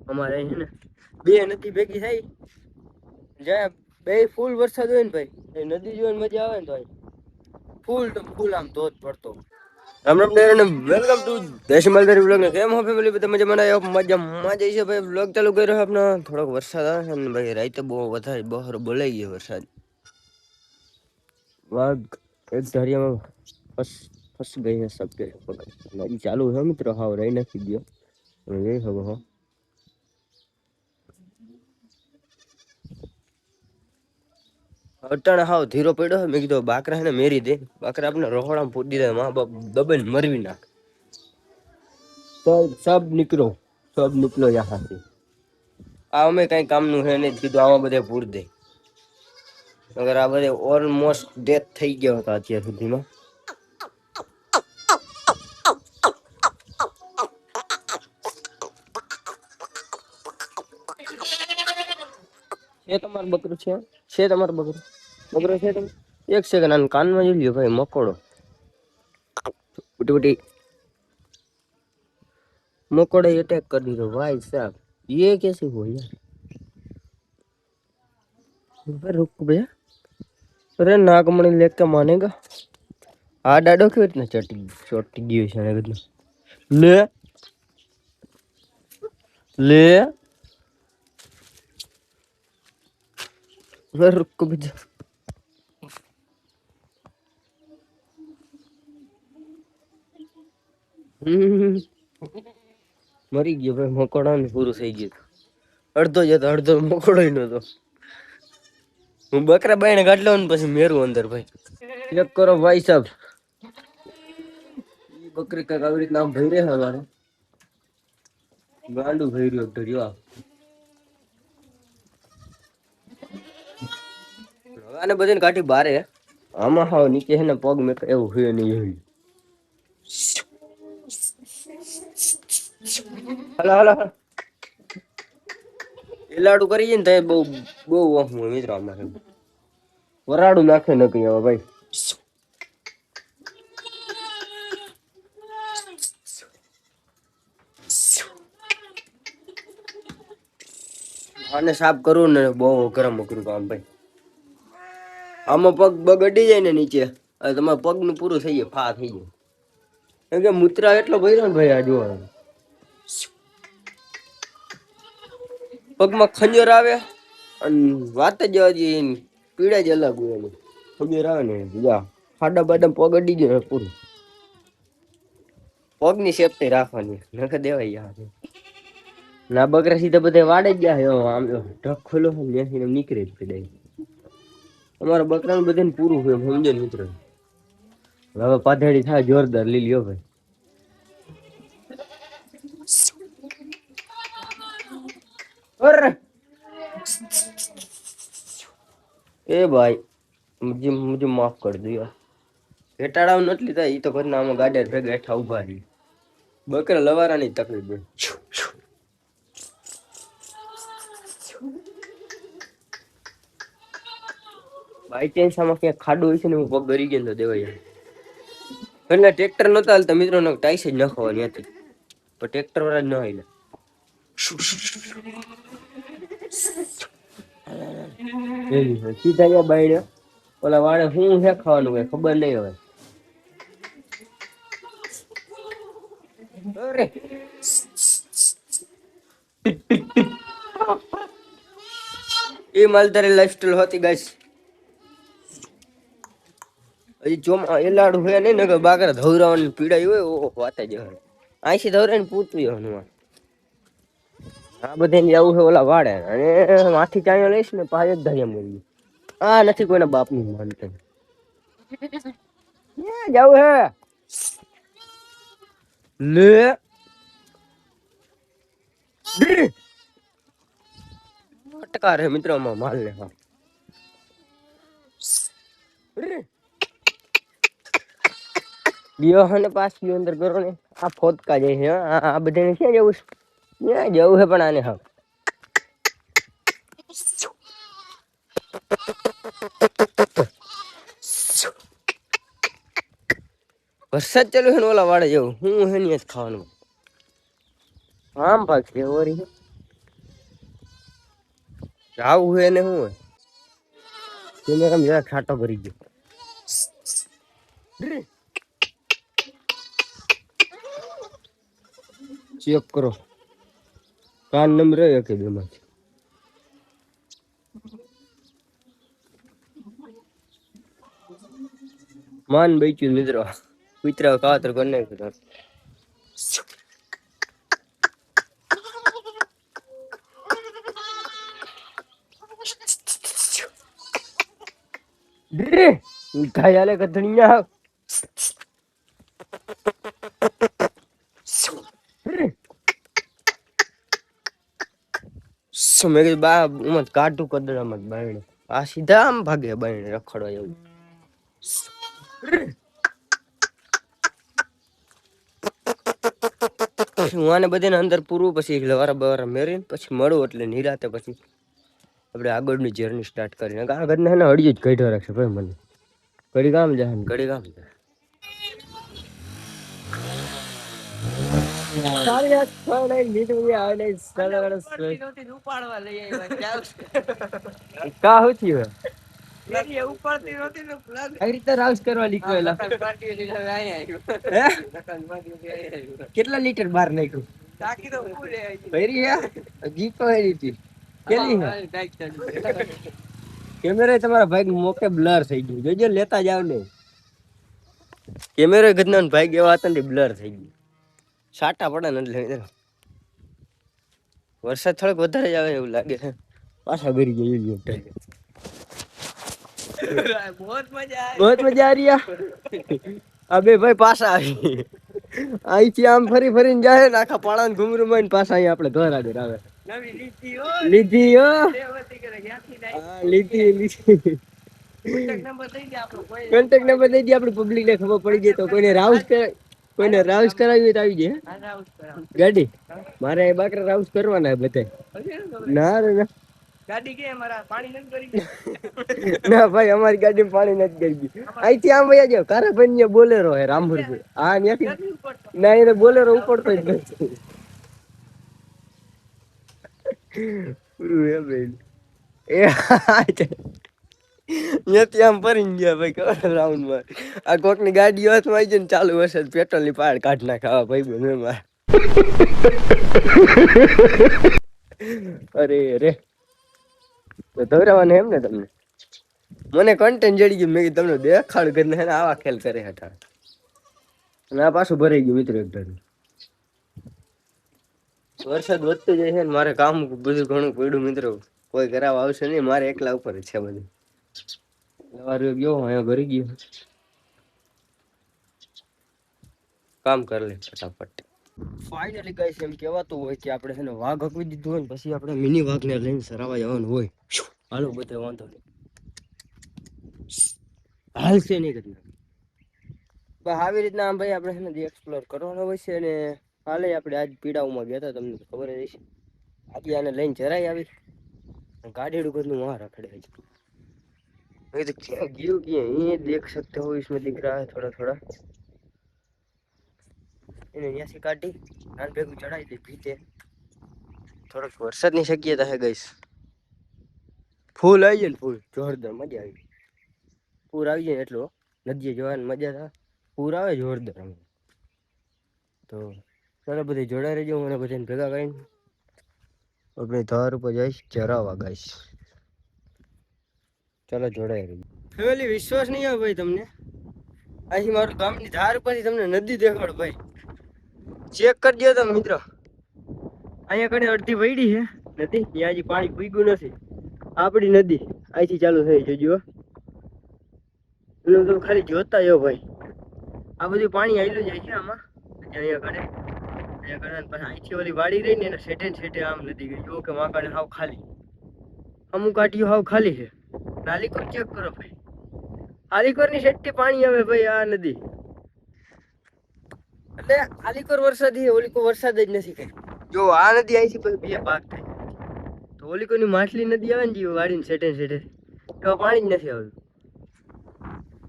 અમારે છે ને બે નદી ભેગી થાય જ્યાં બે ફૂલ વરસાદ હોય ને ભાઈ એ નદી જોવાની મજા આવે ને તો ફૂલ તો ફૂલ આમ ધોધ પડતો. રામ રામ ડેર અને વેલકમ ટુ દેશમાલધારી વ્લોગ ને કેમ હો ફેમિલી બધા મજામાં જઈ છે ભાઈ વ્લોગ ચાલુ કર્યો આપનો થોડોક વરસાદ આવે છે ને ભાઈ રાતે બહુ વધારે બહાર બોલાઈ ગયો વરસાદ વાઘ એક ધારિયામાં ફસ ગઈ है सबके पकड़ चालू है मित्र हाव रही નથી ગયો એ હવે હો અટાણે હાવ ધીરો પડ્યો મેં કીધું બાકરા હે ને મેરી દે બાકરા આપણે રોહડામાં પૂરી દે મા બાપ દબન મરવી નાખ તો સબ નિકલો યહાં से આ અમે કઈ કામનું હે નહીં કીધું આમાં બધે પૂર દે અગર આ બધે ઓલમોસ્ટ ડેથ થઈ ગયો હતો અત્યાર સુધીમાં છે તમારું બકરું છે તમારું બકરો છે તમે એક સેકન્ડ આને કાનમાં જોઈ લ્યો ભાઈ મકોડો ઉટી मकोड़े अटैक कर दी तो भाई साहब ये कैसे हुआ यार रुक भैया अरे नागमणि लेके मानेगा आ डाडो क्यों इतना चोटी गई है ले ले अरे रुक भैया मरी गयो भाई मकोड़ा ने पूરું થઈ ગયું અડધો જતો અડધો મકોડો નતો હું બકરા બાઈને કાઢ લઉં ને પછી મેરું અંદર ભાઈ ચેક કરો ભાઈ સાહેબ ઈ બકરી કઈક આવી રીતના આમ ભઈ રહે હવારે ગાંડું ભઈ રહ્યો ઢર્યો આને બધાને કાઢી બારે આમાં હાવ નીચે હે ને પગ મેં એવું હોય નહીં એવું હાલો એલાડું કરી જાય ને તો બહુ બહુ વહમું મિત્રો અમારે વરાડું નાખે ન કઈ હવે ભાઈ આને સાફ કરવું ને બહુ ગરમ અઘરું કામ ભાઈ આમાં પગ બગ અડી જાય ને નીચે તમારા પગનું પૂરું થઈ જાય ફા થઈ જાય કેમ કે મૂત્રા એટલો ભર્યો ને ભાઈ આ જોવા પગમાં ખંજર આવે અને વાત જ પીડા જ અલગ હોય એની ખંજર આવે ને જા ખાડા બાડા પગ અડી જાય પૂરું પગની સેફટી રાખવાની નખ દેવાય યાર ના બકરા સીધા બધા વાડે જ જાય આમ ઢક ખોલો ત્યાંથી નીકળે જ પીડાય અમારા બકરાનું બધાને પૂરું હોય સમજે ને મિત્રો હવે પાથેડી થાય જોરદાર લીલીઓ ભાઈ ए भाई मुझे माफ कर दो यार घटाड़ा नटली था तो घરના આમાં ગાડર ભેગા હેઠા ઉભા રહી બકરા લવારાની તકલીફ બાય ચાન્સ આમાં ક્યાંક ખાડો હોય છે ને હું પગ ગરી ગયો તો દેવાય એટલે ટ્રેક્ટર નતા હાલતા મિત્રો ને ટાઈસ જ નાખવાની હતી પણ ટ્રેક્ટર વાળા જ ન હાલ્યા સીધા ગયા બાયડે ઓલા વાળે હું હે ખાવાનું કઈ ખબર નહીં હવે અરે એ માલધારી લાઈફસ્ટાઈલ હોતી ગાઈસ હજી ચોમા એલાડું હોય નહીં ને બાકરા ધવરાવાની પીડાઈ હોય ઓ વાત જ હોય આઈસી ધવરે ને પૂતવી હનુમાન આ બધાને જવું છે ઓલા વાડે અને માથી ચાયો લઈશ ને પાંચ જ ધારિયા મળી આ નથી કોઈના બાપની માનતા જવું હે લે ફટકાર હે મિત્રો માં માલ ને હા દિયો હને પાસ લ્યો અંદર કરો ને આ ફોટકા જાય છે આ બધાને ક્યાં જવું છે જવું છે પણ આને હા વરસાદ ચાલુ છે ને ઓલા વાડે જવું હું હે ને જ ખાવાનું આમ ભાગ છે ઓરી આવું હોય ને શું હોય કેમેરા જરા ખાટો કરી ગયો ચેક કરો કાન નંબર કે બેમાંથી માન બેચ્યું મિત્રો કુતરા કાતર કરી નાખ્યું ઘાયાલે ગધણીયા મેં કીધું બા મત કાઢું કદડા મત બાયણે આ સીધા આમ ભાગે બાયણે રખડવા એવું હું આને બધાને અંદર પૂરું પછી લવારા બવારા મેરીને પછી મળું એટલે નિરાતે પછી આપણે આગળની જર્ની સ્ટાર્ટ કરીને આગળ ને હળિયું જ કાઢ્યો રાખશે ભાઈ મને ઘડી કામ જાય ઘડી કામ જાય કેટલા લીટર બાર નાખ્યું કેમેરા તમારા ભાઈ મોકે બ્લર થઈ ગયું જોજો લેતા જાવ ને કેમેરા ગદના ભાઈ એવા હતા ને બ્લર થઈ ગયું સાટા પડે ને એટલે વરસાદ થોડોક વધારે જ આવે એવું લાગે છે પાછા ગરી ગયો બહુત મજા આ રહી અબે ભાઈ પાછા આવી અહીંથી આમ ફરી ફરીને જાય ને આખા પાળાને ઘુમરું માં પાછા અહીંયા આપણે ઘર આગળ આવે લીધી કોન્ટેક્ટ નંબર દઈ દે આપડે પબ્લિક ને ખબર પડી જાય તો કોઈને રાઉસ કરાવી તો આવી જાય ગાડી મારે બાકરા રાઉસ કરવાના બધા ના ગાડી કે મારા પાણી નથી કરી ના ભાઈ અમારી ગાડી પાણી નથી કરી અહીંથી આમ વયા જાવ કારાભાઈ ને બોલેરો હે રામપુર હા ત્યાંથી ના એને બોલેરો ઉપડતો જ નથી આમ ફરી ગયા ભાઈ ખબર રાઉન્ડ માં આ કોક ની ગાડી હાથમાં આવી જાય ને ચાલુ હશે પેટ્રોલ ની પાડ કાઢ નાખાવા ભાઈ બને અરે રે તો ધવરાવાને એમ ને તમને મને કન્ટેન્ટ જડી ગયું મેં તમને દેખાડ કરીને આવા ખેલ કરે હતા અને આ પાછું ભરાઈ ગયું મિત્રો એક ધારું વરસાદ વધતો જાય છે ને મારે કામ બધું ઘણું પડ્યું મિત્રો કોઈ કરાવવા આવશે નહીં મારે એકલા ઉપર જ છે બધું સવારે ગયો અહીંયા ભરી ગયો કામ કરી લે ફટાફટ ફાઇનલી ગાઈસ એમ કહેવાતું હોય કે આપણે છે ને વાઘ હકવી દીધું હોય ને પછી આપણે મિની વાઘને લઈને સરાવા જવાનું હોય હાલો બધે વાંધો નહીં હાલશે નહીં કરી બસ આવી રીતના આમ ભાઈ આપણે છે ને એક્સપ્લોર કરવાનો હોય છે અને હાલે આપણે આજ પીડાઓમાં ગયા હતા તમને ખબર જ હશે આજે આને લઈને જરાય આવી ગાડીડું બધું વહાં રખડે છે तो क्या गियो कि ये देख सकते हो इसमें दिख रहा है थोड़ा थोड़ा इन्हें यहाँ से काटी नान पे को चढ़ाई दे पीते थोड़ा वरसाद नहीं शक्यता है गाइस फूल आई જાય ફૂલ જોરદાર મજા આવી પૂર આવી જાય એટલો નદીએ જવાની મજા થાય પૂર આવે જોરદાર અમે તો ચાલો બધી જોડાઈ રહેજો મને બધાને ભેગા કરીને આપણે ધાર ઉપર જઈશ ચરાવા ગાઈસ ચાલો જોડાઈ રહી ફેમિલી વિશ્વાસ નહીં આવે ભાઈ તમને અહીં મારું ગામની ધાર પરથી તમને નદી દેખાડો ભાઈ ચેક કરજો તમે મિત્રો અહીંયા કને અડધી વૈડી છે નદી ત્યાં હજી પાણી પૂગ્યું નથી આપણી નદી અહીંથી ચાલુ થઈ જોજો એનું તમે ખાલી જોતા જાઓ ભાઈ આ બધું પાણી આવેલું જાય છે આમાં અહીંયા કને પછી અહીંથી ઓલી વાડી રહી ને એને સેટે આમ નદી ગઈ જો કે વાંકાને હાવ ખાલી અમુક આટીઓ હાવ ખાલી છે આલીકોર ચેક કરો ભાઈ આલીકોર ની સેટથી પાણી આવે ભાઈ આ નદી એટલે આલીકોર વરસાદ ઓલીકો વરસાદ જ નથી કઈ જો આ નદી અહીંથી પછી બે ભાગ થાય તો ઓલીકોની માછલી નદી આવે ને જે વાડીને સેટે તો પાણી જ નથી આવતું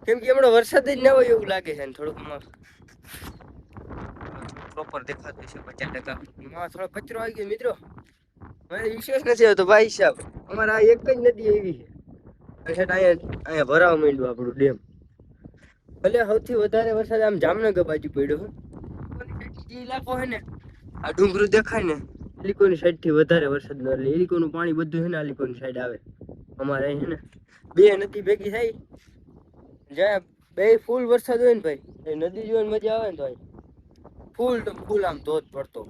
કેમ કે હમણાં વરસાદ જ ના હોય એવું લાગે છે ને થોડુંક પ્રોપર દેખાતું છે 50% એમાં થોડો કચરો આવી ગયો મિત્રો મને વિશ્વાસ નથી આવતો ભાઈ સાહેબ. અમારે આ એક જ નદી એવી છે. અહીંયા ભરાવા માંડ્યું આપણું ડેમ. ભલે સૌથી વધારે વરસાદ આમ જામનગર બાજુ પડ્યો. જે ઇલાકો છે ને આ ડુંગરું દેખાય ને એલિકોની સાઈડ થી વધારે વરસાદ ન એટલે એલિકોનું પાણી બધું છે ને આલિકોની સાઈડ આવે. અમારે અહીં છે ને બે નદી ભેગી થાય જ્યાં બે ફૂલ વરસાદ હોય ને ભાઈ એ નદી જોવાની મજા આવે ને તો ફૂલ તો ફૂલ આમ ધોધ પડતો.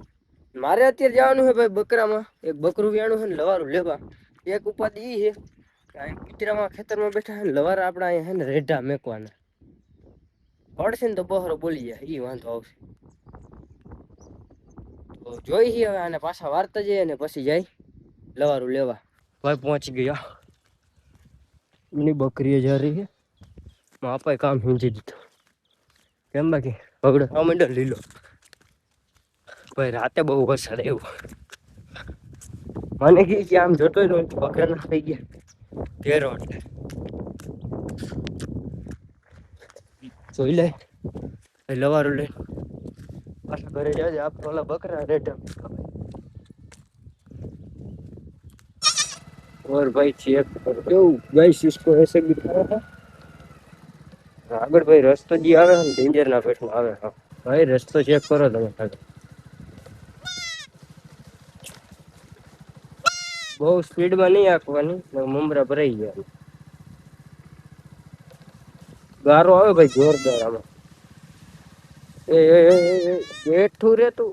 મારે અત્યારે જવાનું છે ભાઈ બકરામાં એક બકરું વ્યાણું છે ને લવારું લેવા. એક ઉપાધિ એ છે કુતરામાં ખેતરમાં બેઠા છે ને લવારા આપણા અહીંયા છે ને રેઢા મેકવાના પડશે ને તો બહરો બોલી જાય એ વાંધો આવશે. તો જોઈ હવે આને પાછા વાર્તા જઈએ અને પછી જાય લવારું લેવા. ભાઈ પહોંચી ગયા એની બકરી જા રહી છે માપાએ કામ સમજી દીધું. કેમ બાકી પગડો આ મંડળ લીલો ભાઈ રાતે બહુ વરસાદ આવ્યો. મને કે આમ જોતો બકરા ના થઈ ગયા ઘેરો એટલે જોઈ લે લવારું લે પાછા ઘરે જાય આપણે ઓલા બકરા રેઢા. और भाई चेक कर दो गाइस इसको ऐसे बिठाया था આગળ ભાઈ રસ્તો જે આવે ને ડેન્જર ના પેટમાં આવે. ભાઈ રસ્તો ચેક કરો તમે આગળ બહુ સ્પીડમાં નહીં આંકવાની મમરા ભરાઈ ગયા. ગારો આવે ભાઈ જોરદાર આમાં. એ બેઠું રે તું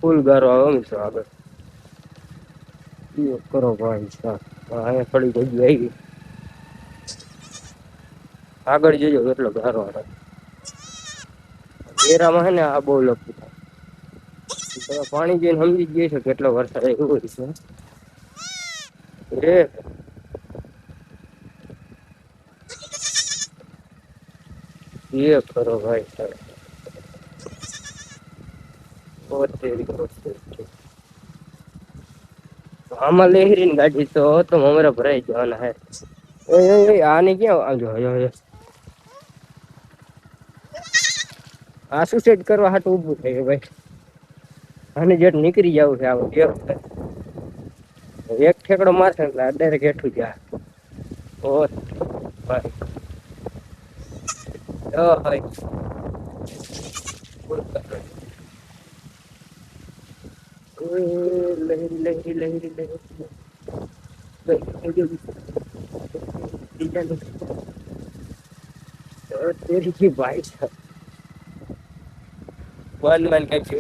ફૂલ ગારો આવે મિત્રો આગળ કરો ભાઈ. અહીંયા થોડી જગ્યા આવી આગળ જજો કેટલો ગારો આવે. ડેરામાં છે ને આ બહુ લખું થાય પાણી જઈને સમજી ગઈ છે કેટલો વરસાદ આવ્યો હોય છે. એ કરો ભાઈ આમાં લહેરી ને ગાડી તો મમરા ભરાઈ જવાના હે. આને ક્યાં આવજો આ શું સેટ કરવા હાટું ઊભું થાય ભાઈ. આને જેટ નીકળી જવું છે આવું એક ઠેકડો મારશે એટલે ડાયરેક્ટ હેઠું જાય. ઓ ભાઈ લહેરી લહેરી લહેરી લહેરી ભાઈ વન વન કઈ છે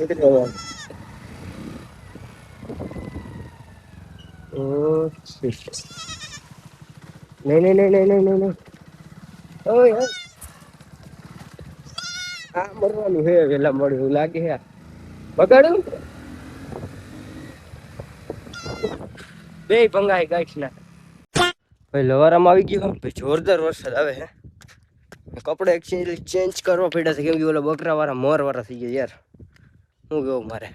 નહીં નહીં નહીં નહીં નહીં નહીં નહીં ઓય આ મરવાનું હે વેલા મળ્યું લાગે હે બગાડું બે ભંગાઈ ગાઈશ ના ભાઈ. લવારામાં આવી ગયો ભાઈ જોરદાર વરસાદ આવે છે. કપડા ચેન્જ કરવા પડ્યા છે કેમ કે ઓલા બકરા વાળા મોર વાળા થઈ ગયા યાર. હું કેવું મારે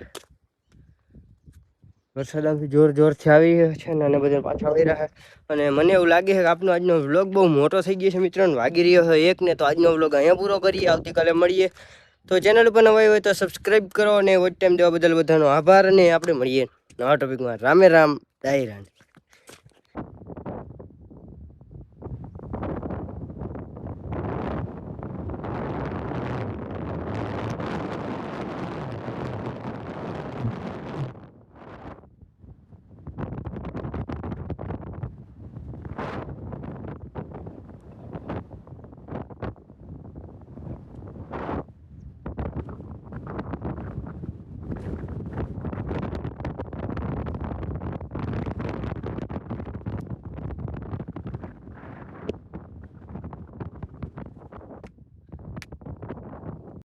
વરસાદ આમથી જોરથી આવી છે ને અને બધા પાછા આવી રહ્યા છે. અને મને એવું લાગે છે કે આપનો આજનો વ્લોગ બહુ મોટો થઈ ગયો છે મિત્રોને વાગી રહ્યો છે એક ને. તો આજનો વ્લોગ અહીંયા પૂરો કરીએ આવતીકાલે મળીએ. તો ચેનલ ઉપર નવા હોય તો સબસ્ક્રાઈબ કરો અને વોચ ટાઈમ દેવા બદલ બધાનો આભાર. અને આપણે મળીએ નવા ટોપિકમાં. રામે રામ ડાયરાન.